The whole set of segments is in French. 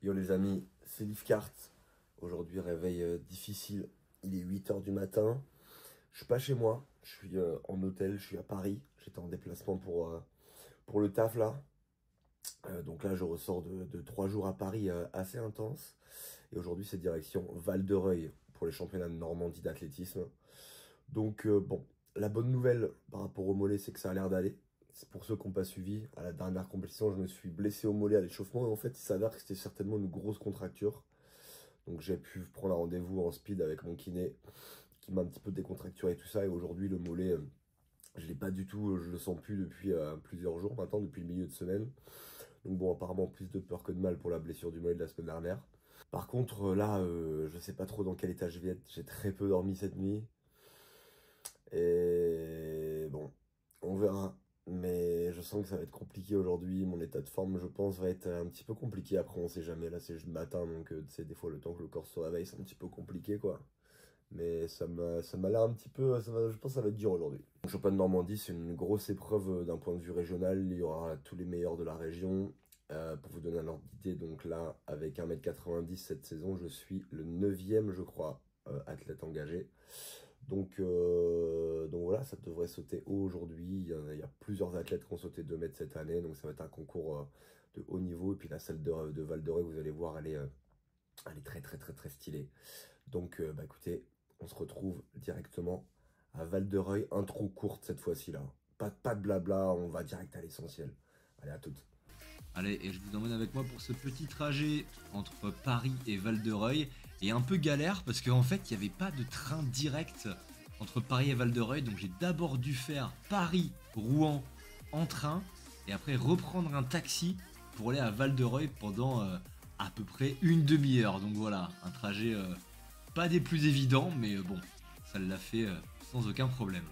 Yo les amis, c'est Livecart. Aujourd'hui réveil difficile, il est 8 h du matin. Je suis pas chez moi, je suis en hôtel, je suis à Paris. J'étais en déplacement pour le taf là. Donc là je ressors de 3 jours à Paris assez intense. Et aujourd'hui c'est direction Val-de-Reuil pour les championnats de Normandie d'athlétisme. Donc bon, la bonne nouvelle par rapport au mollet c'est que ça a l'air d'aller. C'est pour ceux qui n'ont pas suivi, à la dernière compétition, je me suis blessé au mollet à l'échauffement et en fait, il s'avère que c'était certainement une grosse contracture. Donc j'ai pu prendre un rendez-vous en speed avec mon kiné qui m'a un petit peu décontracturé et tout ça. Et aujourd'hui, le mollet, je l'ai pas du tout, je le sens plus depuis plusieurs jours maintenant, depuis le milieu de semaine. Donc bon, apparemment, plus de peur que de mal pour la blessure du mollet de la semaine dernière. Par contre, là, je sais pas trop dans quel état je vais être. J'ai très peu dormi cette nuit. Et bon, on verra. Mais je sens que ça va être compliqué aujourd'hui. Mon état de forme, je pense, va être un petit peu compliqué. Après, on sait jamais. Là, c'est juste le matin. Donc, tu sais, des fois, le temps que le corps se réveille, c'est un petit peu compliqué, quoi. Mais ça m'a l'air un petit peu. Je pense que ça va être dur aujourd'hui. Le championnat de Normandie, c'est une grosse épreuve d'un point de vue régional. Il y aura tous les meilleurs de la région. Pour vous donner un ordre d'idée, donc là, avec 1,90 m cette saison, je suis le 9e, je crois, athlète engagé. Donc voilà, ça devrait sauter haut aujourd'hui. Il y a plusieurs athlètes qui ont sauté 2 mètres cette année, donc ça va être un concours de haut niveau. Et puis la salle de Val-de-Reuil, vous allez voir, elle est très très très très stylée. Donc bah écoutez, on se retrouve directement à Val-de-Reuil, intro courte cette fois-ci là. Pas de blabla, on va direct à l'essentiel. Allez, à toutes. Allez, et je vous emmène avec moi pour ce petit trajet entre Paris et Val-de-Reuil. Et un peu galère parce qu'en fait, il n'y avait pas de train direct entre Paris et Val-de-Reuil. Donc j'ai d'abord dû faire Paris-Rouen en train et après reprendre un taxi pour aller à Val-de-Reuil pendant à peu près une demi-heure. Donc voilà, un trajet pas des plus évidents, mais bon, ça l'a fait sans aucun problème.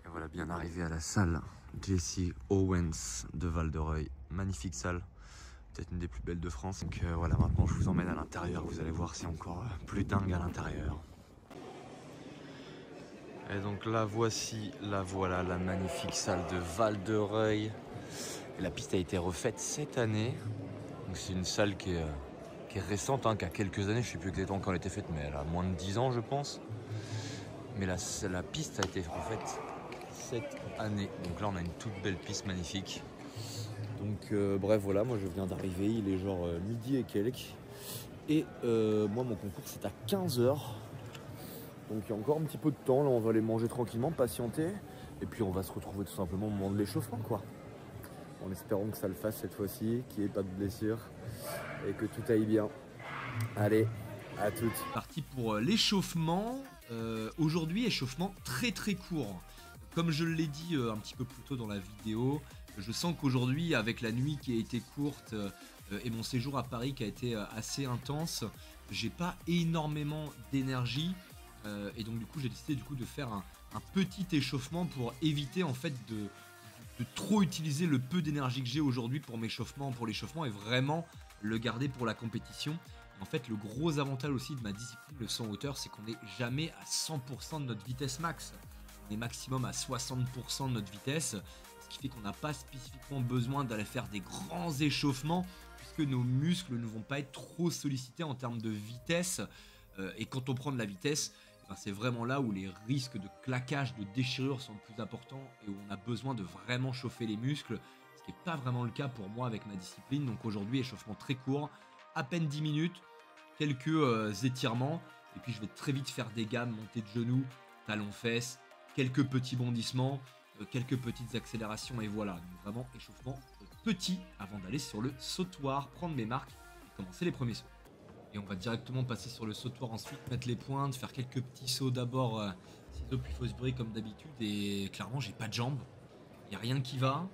Et voilà, bien arrivé à la salle Jesse Owens de Val-de-Reuil. Magnifique salle, peut-être une des plus belles de France. Donc voilà, maintenant je vous emmène à l'intérieur. Vous allez voir, c'est encore plus dingue à l'intérieur. Et donc là, voilà la magnifique salle de Val-de-Reuil. La piste a été refaite cette année. Donc c'est une salle qui est récente, hein, qui a quelques années. Je ne sais plus exactement quand elle a été faite, mais elle a moins de 10 ans, je pense. Mais la piste a été refaite cette année. Donc là, on a une toute belle piste magnifique. Donc bref, voilà, moi je viens d'arriver, il est genre midi et quelques. Et moi, mon concours, c'est à 15 h. Donc il y a encore un petit peu de temps, là on va aller manger tranquillement, patienter. Et puis on va se retrouver tout simplement au moment de l'échauffement, quoi. En espérant que ça le fasse cette fois-ci, qu'il n'y ait pas de blessure et que tout aille bien. Allez, à toutes. Parti pour l'échauffement. Aujourd'hui, échauffement très très court. Comme je l'ai dit un petit peu plus tôt dans la vidéo, je sens qu'aujourd'hui, avec la nuit qui a été courte et mon séjour à Paris qui a été assez intense, j'ai pas énormément d'énergie. Et donc du coup, j'ai décidé de faire un petit échauffement pour éviter en fait de trop utiliser le peu d'énergie que j'ai aujourd'hui pour l'échauffement et vraiment le garder pour la compétition. En fait, le gros avantage aussi de ma discipline, le saut en hauteur, c'est qu'on n'est jamais à 100% de notre vitesse max. On est maximum à 60% de notre vitesse, ce qui fait qu'on n'a pas spécifiquement besoin d'aller faire des grands échauffements puisque nos muscles ne vont pas être trop sollicités en termes de vitesse. Et quand on prend de la vitesse, c'est vraiment là où les risques de claquage, de déchirure sont le plus importants et où on a besoin de vraiment chauffer les muscles, ce qui n'est pas vraiment le cas pour moi avec ma discipline. Donc aujourd'hui, échauffement très court, à peine 10 minutes, quelques étirements, et puis je vais très vite faire des gammes, montée de genoux, talons-fesses, quelques petits bondissements, quelques petites accélérations, et voilà. Donc vraiment échauffement petit avant d'aller sur le sautoir, prendre mes marques et commencer les premiers sauts. Et on va directement passer sur le sautoir ensuite, mettre les pointes, faire quelques petits sauts d'abord, ciseaux puis fausse brique comme d'habitude. Et clairement, j'ai pas de jambes, il n'y a rien qui va.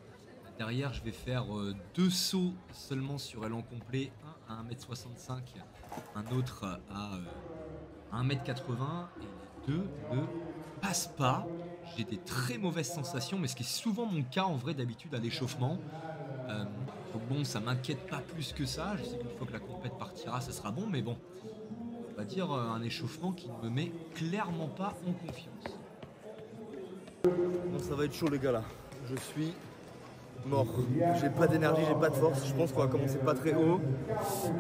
Derrière, je vais faire 2 sauts seulement sur élan complet, un à 1,65 m, un autre à 1,80 m. Et les deux ne passent pas. J'ai des très mauvaises sensations, mais ce qui est souvent mon cas en vrai d'habitude à l'échauffement. Donc bon, ça m'inquiète pas plus que ça. Je sais qu'une fois que la compète partira, ça sera bon. Mais bon, on va dire un échauffement qui ne me met clairement pas en confiance. Bon, ça va être chaud les gars là. Je suis Mort. J'ai pas d'énergie, j'ai pas de force. Je pense qu'on va commencer pas très haut.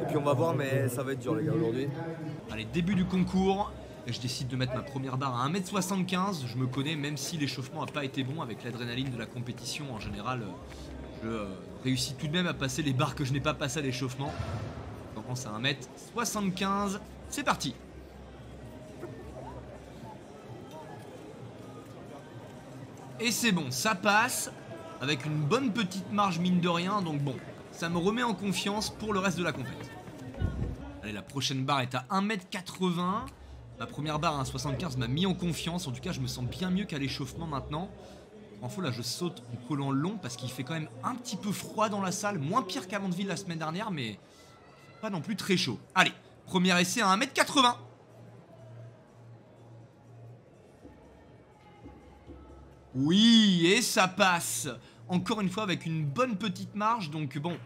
Et puis on va voir, mais ça va être dur les gars aujourd'hui. Allez, début du concours. Et je décide de mettre ma première barre à 1m75. Je me connais, même si l'échauffement n'a pas été bon avec l'adrénaline de la compétition. En général, je réussis tout de même à passer les barres que je n'ai pas passées à l'échauffement. On commence à 1m75. C'est parti. Et c'est bon, ça passe. Avec une bonne petite marge mine de rien. Donc bon, ça me remet en confiance pour le reste de la compétition. Allez, la prochaine barre est à 1m80. Ma première barre à 1m75 m'a mis en confiance. En tout cas, je me sens bien mieux qu'à l'échauffement maintenant. En faux, là, je saute en collant long parce qu'il fait quand même un petit peu froid dans la salle. Moins pire qu'à Mandeville la semaine dernière, mais pas non plus très chaud. Allez, premier essai à 1m80. Oui, et ça passe. Encore une fois avec une bonne petite marge. Donc bon,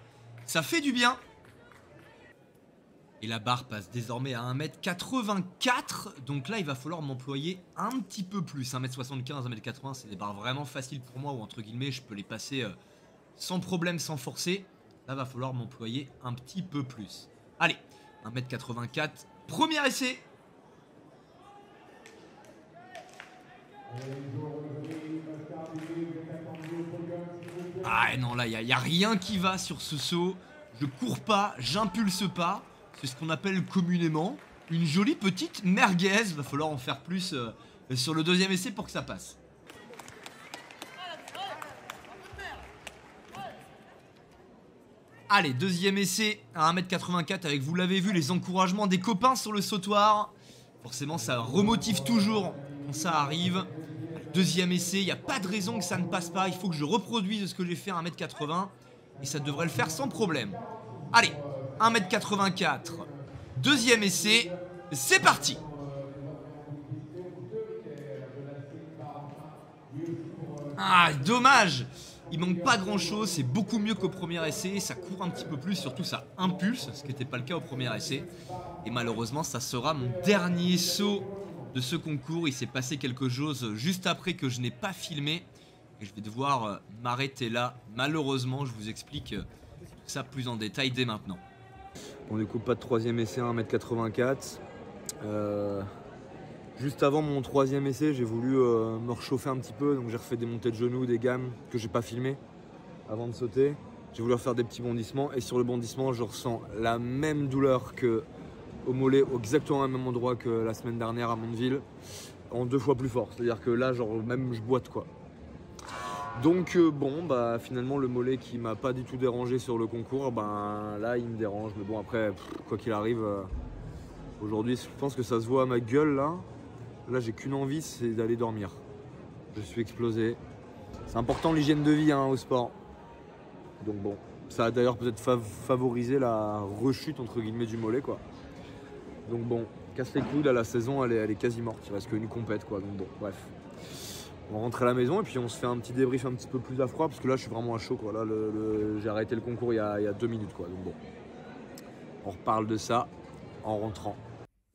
ça fait du bien. Et la barre passe désormais à 1m84. Donc là, il va falloir m'employer un petit peu plus. 1m75, 1m80, c'est des barres vraiment faciles pour moi. Ou entre guillemets, je peux les passer sans problème, sans forcer. Là, il va falloir m'employer un petit peu plus. Allez, 1m84. Premier essai. Ah non, là, il n'y a rien qui va sur ce saut. Je cours pas, j'impulse pas. C'est ce qu'on appelle communément une jolie petite merguez. Va falloir en faire plus sur le deuxième essai pour que ça passe. Allez, deuxième essai à 1m84 avec, vous l'avez vu, les encouragements des copains sur le sautoir. Forcément, ça remotive toujours quand ça arrive. Deuxième essai, il n'y a pas de raison que ça ne passe pas. Il faut que je reproduise ce que j'ai fait à 1m80. Et ça devrait le faire sans problème. Allez, 1m84. Deuxième essai, c'est parti. Ah, dommage. Il manque pas grand chose, c'est beaucoup mieux qu'au premier essai. Ça court un petit peu plus, surtout ça impulse, ce qui n'était pas le cas au premier essai. Et malheureusement, ça sera mon dernier saut de ce concours. Il s'est passé quelque chose juste après que je n'ai pas filmé. Et je vais devoir m'arrêter là. Malheureusement, je vous explique tout ça plus en détail dès maintenant. Bon, du coup, pas de troisième essai à 1m84. Juste avant mon troisième essai, j'ai voulu me réchauffer un petit peu. Donc j'ai refait des montées de genoux, des gammes que j'ai pas filmées avant de sauter. J'ai voulu refaire des petits bondissements. Et sur le bondissement, je ressens la même douleur que au mollet, exactement au même endroit que la semaine dernière à Mandeville, en 2 fois plus fort. C'est-à-dire que là, genre, même je boite quoi. Donc bon, bah finalement le mollet qui m'a pas du tout dérangé sur le concours, ben là il me dérange. Mais bon après, quoi qu'il arrive, aujourd'hui je pense que ça se voit à ma gueule là. Là j'ai qu'une envie, c'est d'aller dormir. Je suis explosé. C'est important l'hygiène de vie hein, au sport. Donc bon, ça a d'ailleurs peut-être favorisé la rechute entre guillemets du mollet quoi. Donc bon, casse les coudes, là la saison elle est quasi morte, il reste qu'une compète quoi. Donc bon, bref. On rentre à la maison et puis on se fait un petit débrief un petit peu plus à froid parce que là je suis vraiment à chaud quoi. Là j'ai arrêté le concours il y a 2 minutes quoi. Donc bon, on reparle de ça en rentrant.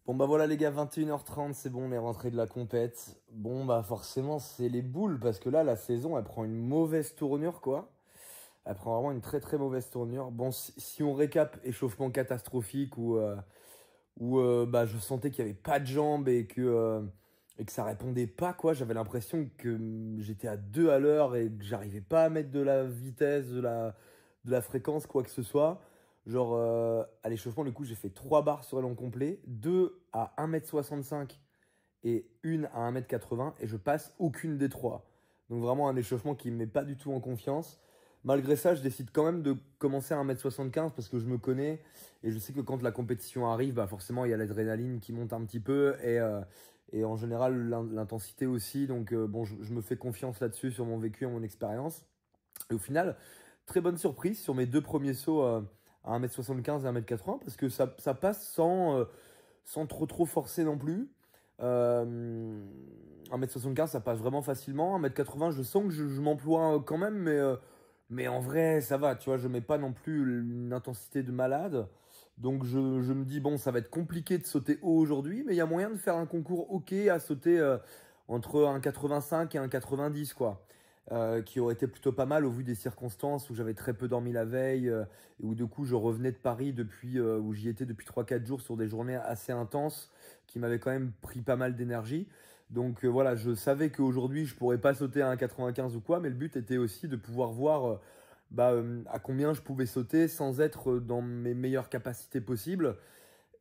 Bon bah voilà les gars, 21h30, c'est bon, on est rentré de la compète. Bon bah forcément c'est les boules parce que là la saison elle prend une mauvaise tournure quoi. Elle prend vraiment une très très mauvaise tournure. Bon si on récap, échauffement catastrophique où bah, je sentais qu'il n'y avait pas de jambes et que ça répondait pas quoi. J'avais l'impression que j'étais à 2 à l'heure et que j'arrivais pas à mettre de la vitesse, de la fréquence, quoi que ce soit. Genre à l'échauffement du coup j'ai fait 3 barres sur élan complet, 2 à 1m65 et 1 à 1m80 et je passe aucune des 3. Donc vraiment un échauffement qui me met pas du tout en confiance. Malgré ça, je décide quand même de commencer à 1m75 parce que je me connais et je sais que quand la compétition arrive, bah forcément il y a l'adrénaline qui monte un petit peu et en général l'intensité aussi. Donc bon, je me fais confiance là-dessus sur mon vécu et mon expérience. Et au final, très bonne surprise sur mes 2 premiers sauts à 1m75 et 1m80 parce que ça passe sans trop forcer non plus. 1m75 ça passe vraiment facilement. 1m80 je sens que je m'emploie quand même mais en vrai ça va, tu vois, je mets pas non plus une intensité de malade. Donc je me dis bon ça va être compliqué de sauter haut aujourd'hui, mais il y a moyen de faire un concours ok à sauter entre un 85 et un 90 quoi. qui aurait été plutôt pas mal au vu des circonstances où j'avais très peu dormi la veille et où du coup je revenais de Paris où j'y étais depuis 3-4 jours sur des journées assez intenses qui m'avaient quand même pris pas mal d'énergie. Donc voilà, je savais qu'aujourd'hui je pourrais pas sauter à 1,95 ou quoi, mais le but était aussi de pouvoir voir à combien je pouvais sauter sans être dans mes meilleures capacités possibles.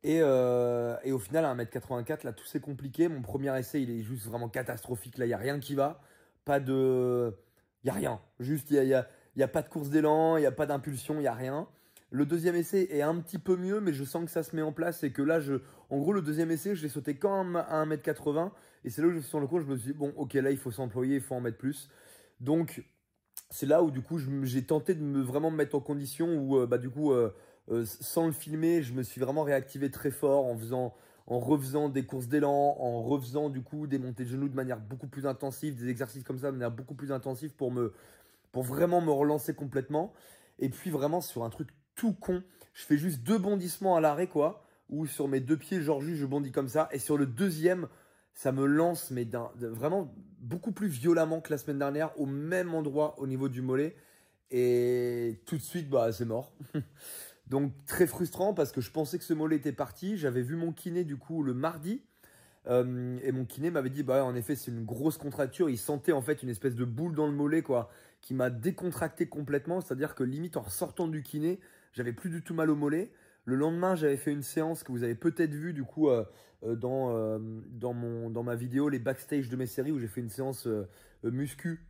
Et au final, à 1,84 m, là, tout c'est compliqué. Mon premier essai, il est juste vraiment catastrophique. Là, il n'y a rien qui va. Pas de. Il n'y a rien. Juste, il y a pas de course d'élan, il n'y a pas d'impulsion, il n'y a rien. Le deuxième essai est un petit peu mieux, mais je sens que ça se met en place et que là, en gros, le deuxième essai, je l'ai sauté quand même à 1,80 m. Et c'est là où je suis sur le coup, je me suis dit, bon, ok, là, il faut s'employer, il faut en mettre plus. Donc, c'est là où, du coup, j'ai tenté de vraiment me mettre en condition où, sans le filmer, je me suis vraiment réactivé très fort en refaisant des courses d'élan, en refaisant du coup des montées de genoux de manière beaucoup plus intensive, des exercices comme ça de manière beaucoup plus intensive pour vraiment me relancer complètement. Et puis vraiment sur un truc tout con, je fais juste 2 bondissements à l'arrêt quoi, ou sur mes 2 pieds genre juste je bondis comme ça. Et sur le deuxième, ça me lance mais vraiment beaucoup plus violemment que la semaine dernière au même endroit au niveau du mollet. Et tout de suite, c'est mort. Donc très frustrant parce que je pensais que ce mollet était parti. J'avais vu mon kiné du coup le mardi. Et mon kiné m'avait dit, en effet, c'est une grosse contracture. Il sentait en fait une espèce de boule dans le mollet quoi, qui m'a décontracté complètement. C'est-à-dire que limite en sortant du kiné, j'avais plus du tout mal au mollet. Le lendemain, j'avais fait une séance que vous avez peut-être vue du coup dans ma vidéo, les backstage de mes séries où j'ai fait une séance muscu.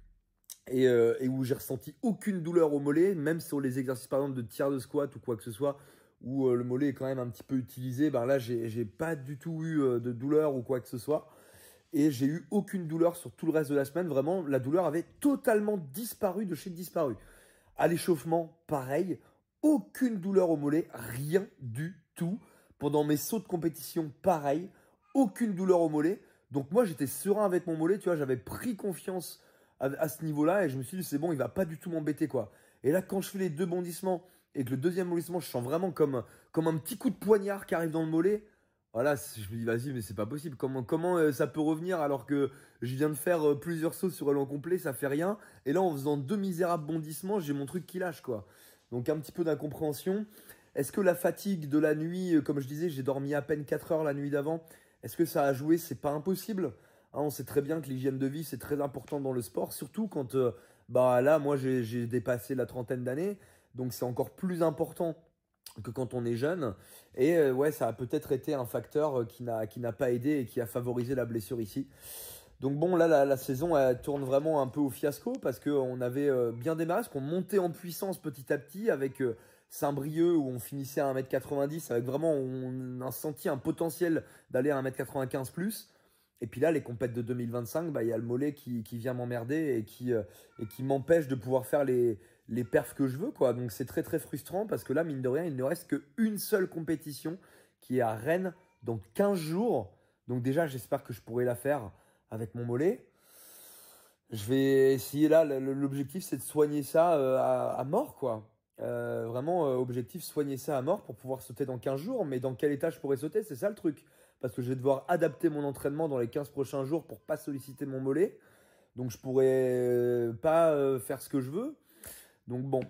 Et où j'ai ressenti aucune douleur au mollet, même sur les exercices par exemple de tiers de squat ou quoi que ce soit, où le mollet est quand même un petit peu utilisé, là j'ai pas du tout eu de douleur ou quoi que ce soit. Et j'ai eu aucune douleur sur tout le reste de la semaine, vraiment la douleur avait totalement disparu de chez disparu. À l'échauffement, pareil, aucune douleur au mollet, rien du tout. Pendant mes sauts de compétition, pareil, aucune douleur au mollet. Donc moi j'étais serein avec mon mollet, tu vois, j'avais pris confiance à ce niveau-là et je me suis dit c'est bon, il va pas du tout m'embêter quoi. Et là quand je fais les 2 bondissements et que le deuxième bondissement je sens vraiment comme un petit coup de poignard qui arrive dans le mollet, voilà, je me dis vas-y mais c'est pas possible, comment ça peut revenir alors que je viens de faire plusieurs sauts sur élan complet, ça fait rien, et là en faisant 2 misérables bondissements j'ai mon truc qui lâche quoi. Donc un petit peu d'incompréhension. Est-ce que la fatigue de la nuit, comme je disais, j'ai dormi à peine 4 heures la nuit d'avant, est-ce que ça a joué? C'est pas impossible. On sait très bien que l'hygiène de vie, c'est très important dans le sport, surtout quand, là, moi, j'ai dépassé la 30aine d'années, donc c'est encore plus important que quand on est jeune. Et ouais, ça a peut-être été un facteur qui n'a pas aidé et qui a favorisé la blessure ici. Donc bon, là, la saison, elle tourne vraiment un peu au fiasco parce qu'on avait bien démarré, parce qu'on montait en puissance petit à petit avec Saint-Brieuc où on finissait à 1,90 m, avec vraiment, on a senti un potentiel d'aller à 1,95 m plus. Et puis là, les compètes de 2025, il y a le mollet qui vient m'emmerder et qui m'empêche de pouvoir faire les perfs que je veux, quoi. Donc c'est très très frustrant parce que là, mine de rien, il ne reste qu'une seule compétition qui est à Rennes dans 15 jours. Donc déjà, j'espère que je pourrai la faire avec mon mollet. Je vais essayer là, l'objectif c'est de soigner ça à mort, quoi. Vraiment, objectif, soigner ça à mort pour pouvoir sauter dans 15 jours. Mais dans quel état je pourrais sauter? C'est ça le truc. Parce que je vais devoir adapter mon entraînement dans les 15 prochains jours pour pas solliciter mon mollet. Donc je pourrais pas faire ce que je veux. Donc bon,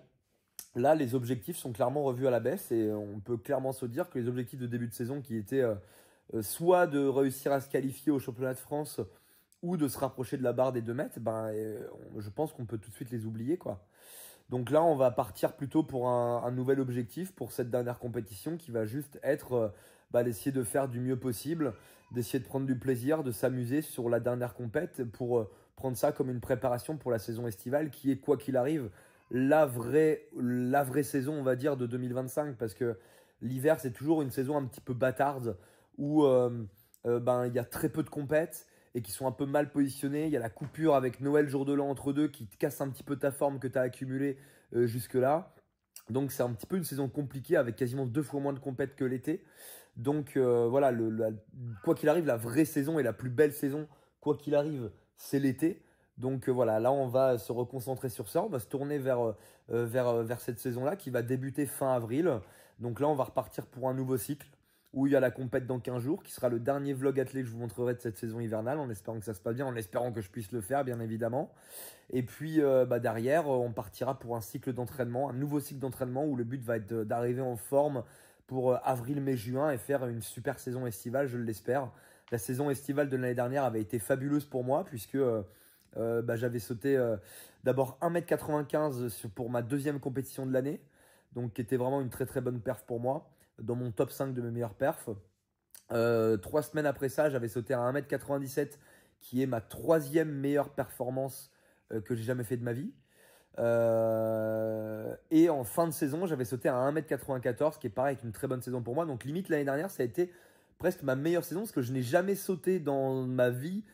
là les objectifs sont clairement revus à la baisse et on peut clairement se dire que les objectifs de début de saison qui étaient soit de réussir à se qualifier au championnat de France ou de se rapprocher de la barre des 2 mètres, je pense qu'on peut tout de suite les oublier, quoi. Donc là, on va partir plutôt pour un nouvel objectif pour cette dernière compétition qui va juste être d'essayer de faire du mieux possible, d'essayer de prendre du plaisir, de s'amuser sur la dernière compète pour prendre ça comme une préparation pour la saison estivale qui est, quoi qu'il arrive, la vraie saison, on va dire, de 2025 parce que l'hiver, c'est toujours une saison un petit peu bâtarde où il y a très peu de compètes et qui sont un peu mal positionnés. Il y a la coupure avec Noël, jour de l'an entre deux qui te casse un petit peu ta forme que tu as accumulée jusque-là. Donc c'est un petit peu une saison compliquée avec quasiment 2 fois moins de compètes que l'été. Donc voilà, quoi qu'il arrive, la vraie saison et la plus belle saison, quoi qu'il arrive, c'est l'été. Donc voilà, là on va se reconcentrer sur ça, on va se tourner vers cette saison-là qui va débuter fin avril. Donc là on va repartir pour un nouveau cycle où il y a la compète dans 15 jours, qui sera le dernier vlog athlé que je vous montrerai de cette saison hivernale, en espérant que ça se passe bien, en espérant que je puisse le faire, bien évidemment. Et puis derrière, on partira pour un cycle d'entraînement, un nouveau cycle d'entraînement où le but va être d'arriver en forme pour avril, mai, juin et faire une super saison estivale, je l'espère. La saison estivale de l'année dernière avait été fabuleuse pour moi, puisque j'avais sauté d'abord 1m95 pour ma deuxième compétition de l'année, donc qui était vraiment une très très bonne perf pour moi, dans mon top 5 de mes meilleures perfs. 3 semaines après ça, j'avais sauté à 1m97, qui est ma troisième meilleure performance que j'ai jamais fait de ma vie. Et en fin de saison, j'avais sauté à 1m94, qui est pareil, une très bonne saison pour moi. Donc limite, l'année dernière, ça a été presque ma meilleure saison, parce que je n'ai jamais sauté dans ma vie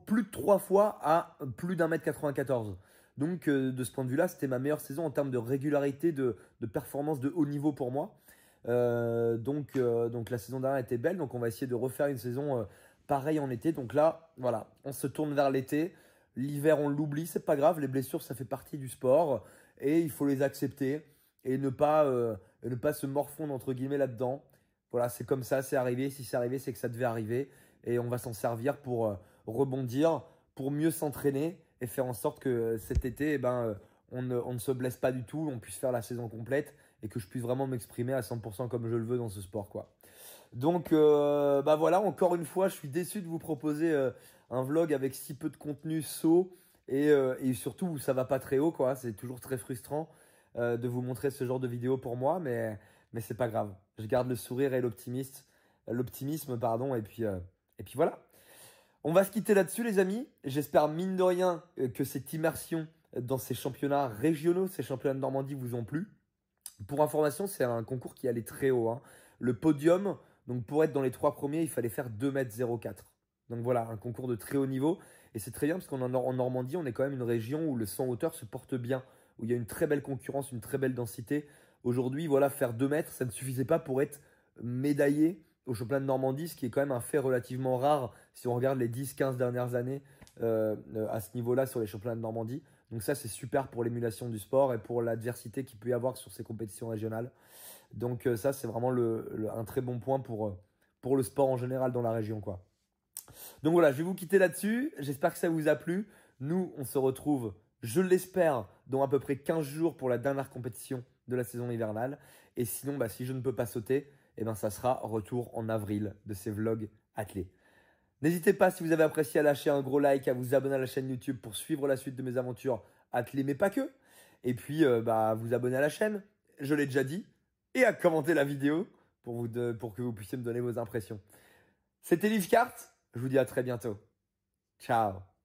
plus de 3 fois à plus d'1m94. Donc de ce point de vue-là, c'était ma meilleure saison en termes de régularité, de performance de haut niveau pour moi. Donc la saison dernière était belle, donc on va essayer de refaire une saison pareille en été. Donc là, voilà, on se tourne vers l'été. L'hiver, on l'oublie, c'est pas grave, les blessures, ça fait partie du sport et il faut les accepter et ne pas se morfondre entre guillemets là-dedans. Voilà, c'est comme ça, c'est arrivé. Si c'est arrivé, c'est que ça devait arriver et on va s'en servir pour rebondir, pour mieux s'entraîner et faire en sorte que cet été, on ne se blesse pas du tout, on puisse faire la saison complète et que je puisse vraiment m'exprimer à 100% comme je le veux dans ce sport, quoi. Donc voilà, encore une fois, je suis déçu de vous proposer un vlog avec si peu de contenu saut et surtout où ça va pas très haut, quoi. C'est toujours très frustrant de vous montrer ce genre de vidéo pour moi, mais c'est pas grave. Je garde le sourire et l'optimisme, pardon, et puis voilà. On va se quitter là-dessus, les amis. J'espère mine de rien que cette immersion dans ces championnats régionaux, ces championnats de Normandie vous ont plu. Pour information, c'est un concours qui allait très haut, hein. Le podium, donc pour être dans les 3 premiers, il fallait faire 2,04 m. Donc voilà, un concours de très haut niveau. Et c'est très bien parce qu'en Normandie, on est quand même une région où le 100 hauteur se porte bien, où il y a une très belle concurrence, une très belle densité. Aujourd'hui, voilà, faire 2 mètres, ça ne suffisait pas pour être médaillé au championnat de Normandie, ce qui est quand même un fait relativement rare si on regarde les 10-15 dernières années à ce niveau-là sur les championnats de Normandie. Donc ça, c'est super pour l'émulation du sport et pour l'adversité qu'il peut y avoir sur ces compétitions régionales. Donc ça, c'est vraiment un très bon point pour le sport en général dans la région, quoi. Donc voilà, je vais vous quitter là-dessus. J'espère que ça vous a plu. Nous, on se retrouve, je l'espère, dans à peu près 15 jours pour la dernière compétition de la saison hivernale. Et sinon, si je ne peux pas sauter, ça sera retour en avril de ces vlogs athlés. N'hésitez pas, si vous avez apprécié, à lâcher un gros like, à vous abonner à la chaîne YouTube pour suivre la suite de mes aventures athlées, mais pas que. Et puis, vous abonner à la chaîne, je l'ai déjà dit, et à commenter la vidéo pour que vous puissiez me donner vos impressions. C'était Livecart, je vous dis à très bientôt. Ciao.